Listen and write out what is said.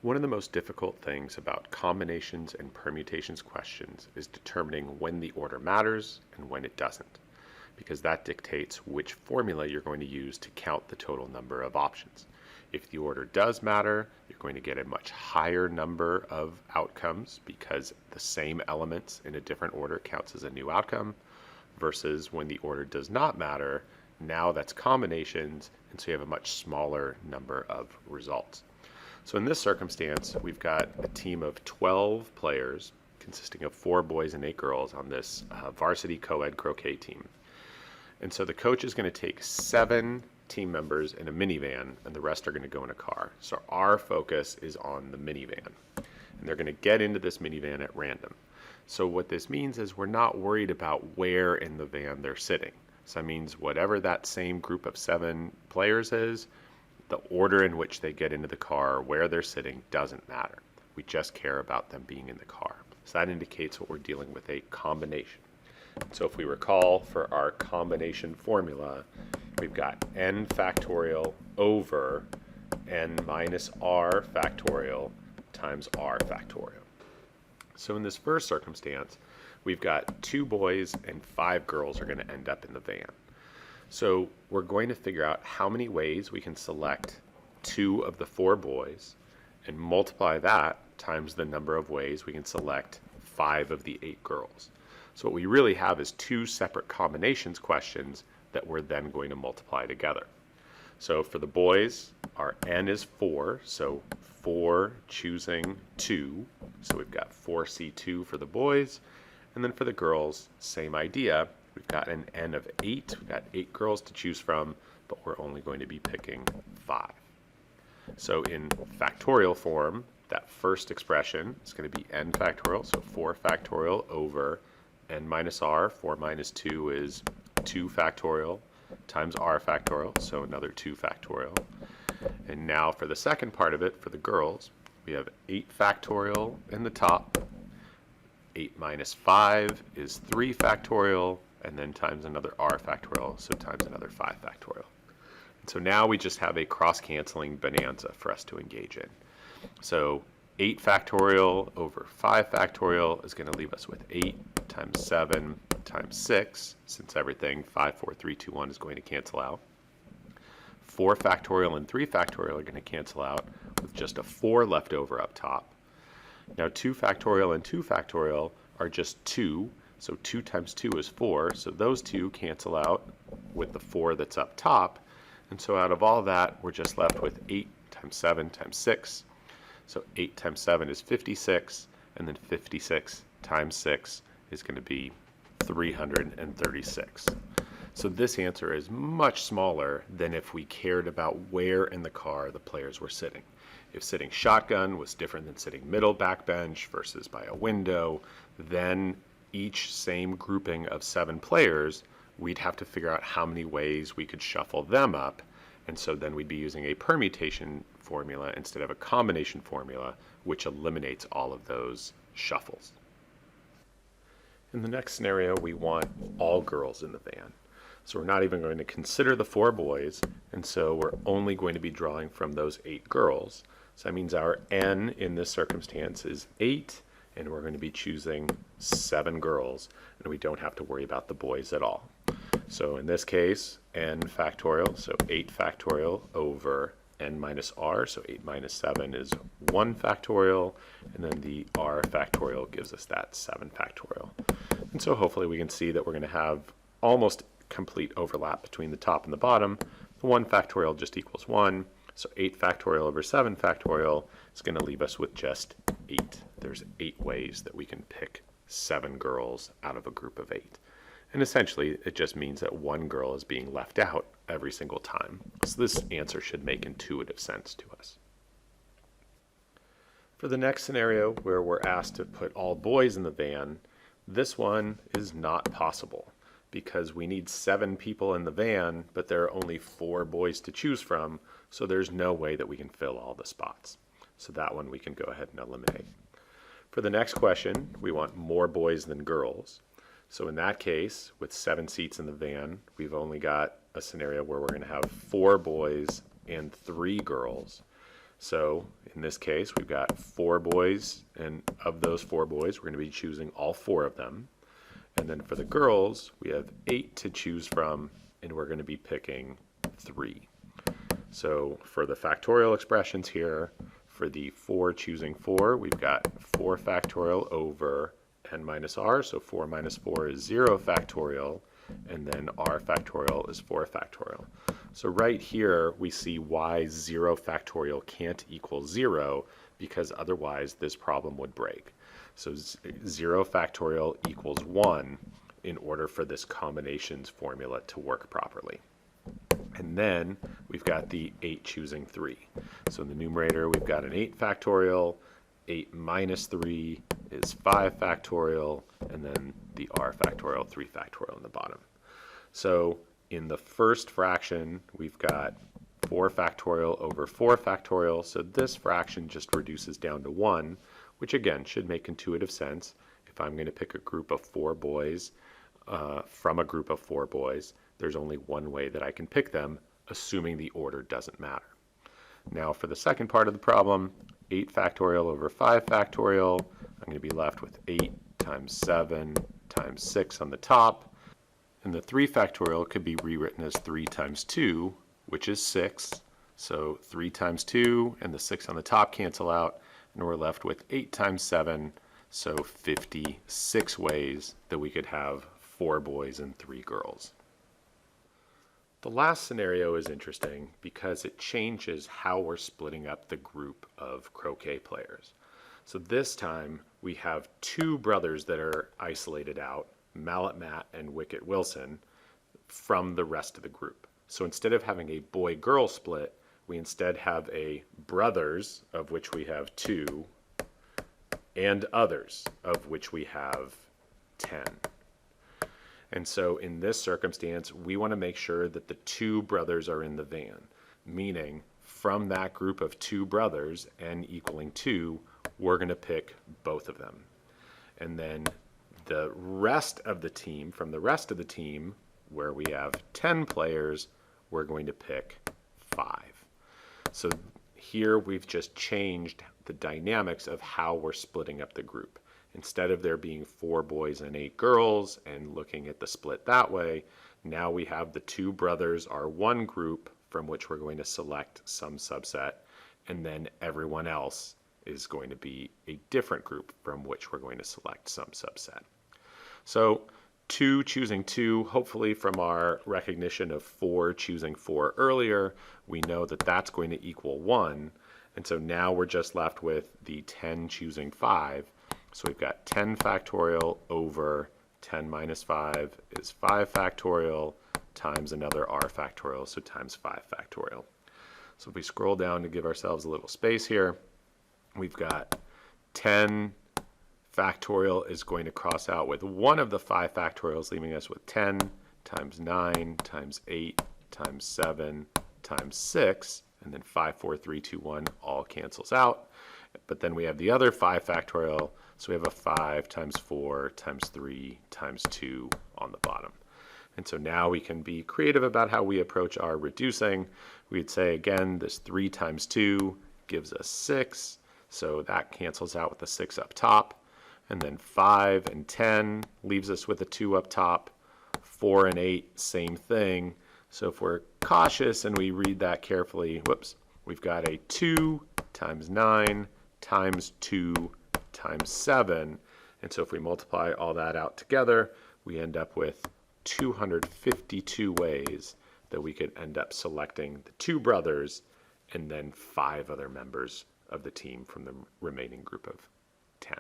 One of the most difficult things about combinations and permutations questions is determining when the order matters and when it doesn't, because that dictates which formula you're going to use to count the total number of options. If the order does matter, you're going to get a much higher number of outcomes because the same elements in a different order counts as a new outcome, versus when the order does not matter, now that's combinations, and so you have a much smaller number of results. So in this circumstance, we've got a team of 12 players consisting of 4 boys and 8 girls on this varsity co-ed croquet team. And so the coach is going to take 7 team members in a minivan, and the rest are going to go in a car. So our focus is on the minivan, and they're going to get into this minivan at random. So what this means is we're not worried about where in the van they're sitting. So that means whatever that same group of 7 players is, the order in which they get into the car, where they're sitting, doesn't matter. We just care about them being in the car. So that indicates what we're dealing with, a combination. So if we recall, for our combination formula, we've got n factorial over n minus r factorial times r factorial. So in this first circumstance, we've got 2 boys and 5 girls are going to end up in the van. So we're going to figure out how many ways we can select 2 of the 4 boys and multiply that times the number of ways we can select 5 of the 8 girls. So what we really have is 2 separate combinations questions that we're then going to multiply together. So for the boys, our n is 4, so 4 choosing 2. So we've got 4C2 for the boys. And then for the girls, same idea. We've got an n of 8. We've got 8 girls to choose from, but we're only going to be picking 5. So in factorial form, that first expression is going to be n factorial, so 4 factorial over n minus r. 4 minus 2 is 2 factorial times r factorial, so another 2 factorial. And now for the second part of it, for the girls, we have 8 factorial in the top. 8 minus 5 is 3 factorial, and then times another r factorial, so times another 5 factorial. And so now we just have a cross-canceling bonanza for us to engage in. So 8 factorial over 5 factorial is going to leave us with 8 times 7 times 6, since everything 5, 4, 3, 2, 1 is going to cancel out. 4 factorial and 3 factorial are going to cancel out with just a 4 left over up top. Now 2 factorial and 2 factorial are just 2, so 2 times 2 is 4, so those 2 cancel out with the 4 that's up top, and so out of all that we're just left with 8 times 7 times 6, so 8 times 7 is 56, and then 56 times 6 is going to be 336. So this answer is much smaller than if we cared about where in the car the players were sitting. If sitting shotgun was different than sitting middle backbench versus by a window, then each same grouping of 7 players, we'd have to figure out how many ways we could shuffle them up, and so then we'd be using a permutation formula instead of a combination formula, which eliminates all of those shuffles. In the next scenario, we want all girls in the van. So we're not even going to consider the 4 boys, and so we're only going to be drawing from those 8 girls. So that means our n in this circumstance is 8, and we're going to be choosing 7 girls, and we don't have to worry about the boys at all. So in this case, n factorial, so 8 factorial over n minus r, so 8 minus 7 is 1 factorial, and then the r factorial gives us that 7 factorial. And so hopefully we can see that we're going to have almost complete overlap between the top and the bottom. The 1 factorial just equals 1, so 8 factorial over 7 factorial is going to leave us with just 8. There's 8 ways that we can pick 7 girls out of a group of 8. And essentially, it just means that 1 girl is being left out every single time. So this answer should make intuitive sense to us. For the next scenario, where we're asked to put all boys in the van, this one is not possible because we need 7 people in the van, but there are only 4 boys to choose from, so there's no way that we can fill all the spots. So that one we can go ahead and eliminate. For the next question, we want more boys than girls. So in that case, with 7 seats in the van, we've only got a scenario where we're going to have 4 boys and 3 girls. So in this case, we've got 4 boys, and of those 4 boys, we're going to be choosing all 4 of them. And then for the girls, we have 8 to choose from, and we're going to be picking 3. So for the factorial expressions here, for the 4 choosing 4, we've got 4 factorial over n minus r, so 4 minus 4 is 0 factorial, and then r factorial is 4 factorial. So right here we see why 0 factorial can't equal 0, because otherwise this problem would break. So 0 factorial equals 1 in order for this combinations formula to work properly. And then we've got the 8 choosing 3. So in the numerator we've got an 8 factorial, 8 minus 3 is 5 factorial, and then the r factorial, 3 factorial in the bottom. So in the first fraction, we've got 4 factorial over 4 factorial, so this fraction just reduces down to 1, which again should make intuitive sense. If I'm going to pick a group of 4 boys from a group of 4 boys, there's only one way that I can pick them, assuming the order doesn't matter. Now for the second part of the problem, 8 factorial over 5 factorial, I'm going to be left with 8 times 7 times 6 on the top. And the 3 factorial could be rewritten as 3 times 2, which is 6. So 3 times 2 and the 6 on the top cancel out, and we're left with 8 times 7, so 56 ways that we could have 4 boys and 3 girls. The last scenario is interesting because it changes how we're splitting up the group of croquet players. So this time we have 2 brothers that are isolated out, Mallet Matt and Wicket Wilson, from the rest of the group. So instead of having a boy-girl split, we instead have a brothers, of which we have 2, and others, of which we have 10. And so in this circumstance, we want to make sure that the 2 brothers are in the van, meaning from that group of 2 brothers, n equaling 2, we're going to pick both of them. And then the rest of the team, from the rest of the team, where we have 10 players, we're going to pick 5. So here we've just changed the dynamics of how we're splitting up the group. Instead of there being 4 boys and 8 girls and looking at the split that way, now we have the 2 brothers are one group from which we're going to select some subset, and then everyone else is going to be a different group from which we're going to select some subset. So 2 choosing 2, hopefully from our recognition of 4 choosing 4 earlier, we know that that's going to equal 1. And so now we're just left with the 10 choosing 5. So we've got 10 factorial over 10 minus 5 is 5 factorial times another r factorial, so times 5 factorial. So if we scroll down to give ourselves a little space here, we've got 10 factorial is going to cross out with one of the 5 factorials, leaving us with 10 times 9 times 8 times 7 times 6, and then 5, 4, 3, 2, 1 all cancels out. But then we have the other 5 factorial, so we have a 5 times 4 times 3 times 2 on the bottom. And so now we can be creative about how we approach our reducing. We'd say, again, this 3 times 2 gives us 6, so that cancels out with the 6 up top. And then 5 and 10 leaves us with a 2 up top. 4 and 8, same thing. So if we're cautious and we read that carefully, whoops, we've got a 2 times 9 times 2 times 7. And so if we multiply all that out together, we end up with 252 ways that we could end up selecting the 2 brothers and then 5 other members of the team from the remaining group of 10.